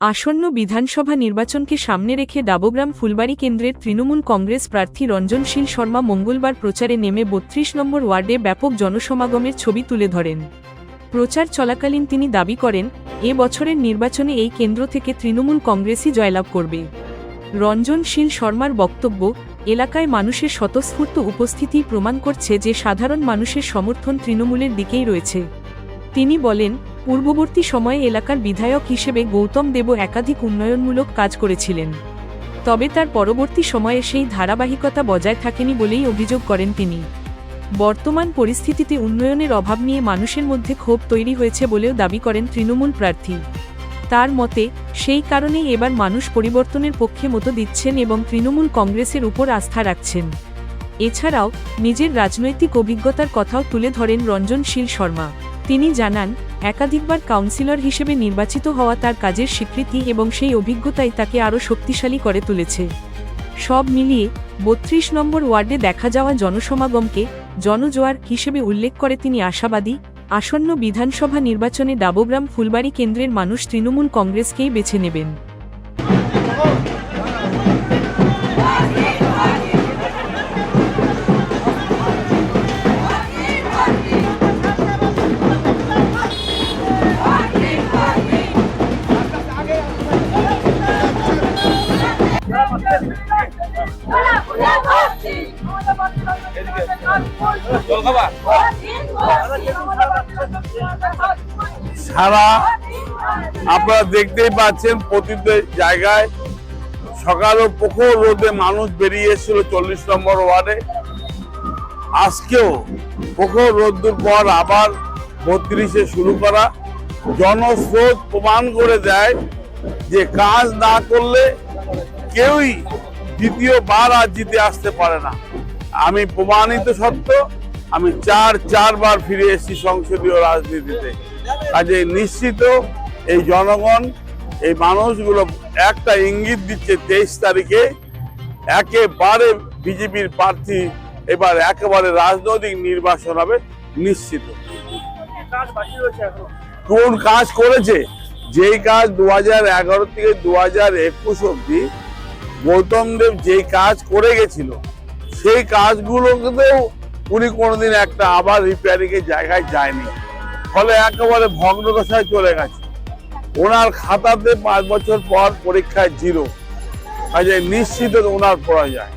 আসন্ন বিধানসভা নির্বাচনকে সামনে রেখে ডাবগ্রাম ফুলবাড়ী কেন্দ্রের তৃণমূল কংগ্রেস প্রার্থী রঞ্জনশীল শর্মা মঙ্গলবার প্রচারে নেমে ৩২ নম্বর ওয়ার্ডে ব্যাপক জনসমাগমের ছবি তুলে ধরেন। প্রচার চলাকালীন তিনি দাবি করেন, এ বছরের নির্বাচনে এই কেন্দ্র থেকে তৃণমূল কংগ্রেসই জয়লাভ করবে। রঞ্জনশীল শর্মার বক্তব্য, এলাকায় মানুষের স্বতঃস্ফূর্ত উপস্থিতি প্রমাণ করছে যে সাধারণ মানুষের সমর্থন তৃণমূলের দিকেই রয়েছে। তিনি বলেন, পূর্ববর্তী সময়ে এলাকার বিধায়ক হিসেবে গৌতম দেব একাধিক উন্নয়নমূলক কাজ করেছিলেন, তবে তার পরবর্তী সময়ে সেই ধারাবাহিকতা বজায় থাকেনি বলেই অভিযোগ করেন তিনি। বর্তমান পরিস্থিতিতে উন্নয়নের অভাব নিয়ে মানুষের মধ্যে ক্ষোভ তৈরি হয়েছে বলেও দাবি করেন তৃণমূল প্রার্থী। তার মতে, সেই কারণেই এবার মানুষ পরিবর্তনের পক্ষে মত দিচ্ছেন এবং তৃণমূল কংগ্রেসের উপর আস্থা রাখছেন। এছাড়াও নিজের রাজনৈতিক অভিজ্ঞতার কথাও তুলে ধরেন রঞ্জনশীল শর্মা। তিনি জানান, একাধিকবার কাউন্সিলর হিসেবে নির্বাচিত হওয়া তার কাজের স্বীকৃতি এবং সেই অভিজ্ঞতাই তাকে আরও শক্তিশালী করে তুলেছে। সব মিলিয়ে ৩২ নম্বর ওয়ার্ডে দেখা যাওয়া জনসমাগমকে জনজোয়ার হিসেবে উল্লেখ করে তিনি আশাবাদী, আসন্ন বিধানসভা নির্বাচনে ডাবগ্রাম ফুলবাড়ী কেন্দ্রের মানুষ তৃণমূল কংগ্রেসকেই বেছে নেবেন। সারা আপনারা দেখতেই পাচ্ছেন, প্রতিটি জায়গায় সকাল ও প্রখর রোদে মানুষ বেরিয়ে এসেছিল 40 নম্বর ওয়ার্ডে। আজকেও প্রখর রোদ্দুর পর আবার 32-এ শুরু করা। জনস্রোত প্রমাণ করে দেয় যে কাজ না করলে কেউই দ্বিতীয়বার আর জিতে আসতে পারে না। আমি প্রমাণিত সত্য, আমি চারবার ফিরে এসেছি সংসদীয় রাজনীতিতে। কাজে নিশ্চিত এই জনগণ, এই মানুষগুলো একটা ইঙ্গিত দিচ্ছে, 23 তারিখে একেবারে বিজেপির প্রার্থী এবার একেবারে রাজনৈতিক নির্বাচন হবে নিশ্চিত। কোন কাজ করেছে? যেই কাজ 2011 থেকে 2021 অব্দি গৌতম দেব যেই কাজ করে গেছিল, সেই কাজগুলোকেও উনি কোনোদিন একটা আবার রিপেয়ারিং এর জায়গায় যায়নি, ফলে একেবারে ভগ্নদশায় চলে গেছে। ওনার খাতাতে 5 বছর পর পরীক্ষায় 0, কাজে নিশ্চিত ওনার পরাজয়।